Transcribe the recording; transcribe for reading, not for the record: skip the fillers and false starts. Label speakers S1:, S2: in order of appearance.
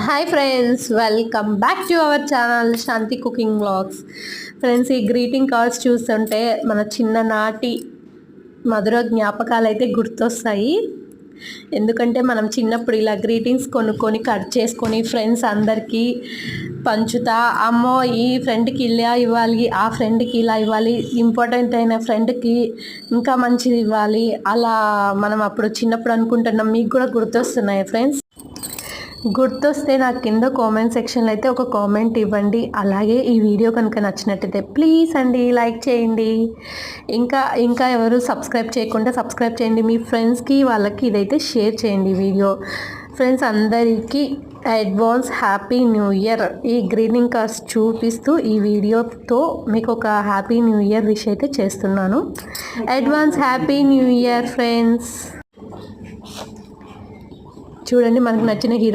S1: Hi friends, welcome back to our channel Shanti cooking vlogs. Friends, ఈ greeting cards చూస్తుంటే మన చిన్ననాటి మధుర జ్ఞాపకాలు అయితే గుర్తొస్తాయి. ఎందుకంటే మనం చిన్నప్పుడు ఇలా గ్రీటింగ్స్ కొనుక్కొని కట్ చేసుకొని ఫ్రెండ్స్ అందరికీ పంచుతా, అమ్మో ఈ ఫ్రెండ్కి ఇలా ఇవ్వాలి, ఆ ఫ్రెండ్కి ఇలా ఇవ్వాలి, ఇంపార్టెంట్ అయిన ఫ్రెండ్కి ఇంకా మంచిది ఇవ్వాలి, అలా మనం అప్పుడు చిన్నప్పుడు అనుకుంటున్నాం. మీకు కూడా గుర్తొస్తున్నాయి ఫ్రెండ్స్? గుర్తొస్తే నాకు కింద కామెంట్ సెక్షన్లో అయితే ఒక కామెంట్ ఇవ్వండి. అలాగే ఈ వీడియో కనుక నచ్చినట్టయితే ప్లీజ్ అండి లైక్ చేయండి. ఇంకా ఎవరు సబ్స్క్రైబ్ చేయకుండా సబ్స్క్రైబ్ చేయండి. మీ ఫ్రెండ్స్కి వాళ్ళకి ఇదైతే షేర్ చేయండి వీడియో. ఫ్రెండ్స్ అందరికీ అడ్వాన్స్ హ్యాపీ న్యూ ఇయర్. ఈ గ్రీటింగ్ కార్డ్స్ చూపిస్తూ ఈ వీడియోతో మీకు ఒక హ్యాపీ న్యూ ఇయర్ విష్ అయితే చేస్తున్నాను. Advance happy new year friends. చూడండి, మనకు నచ్చిన హీరో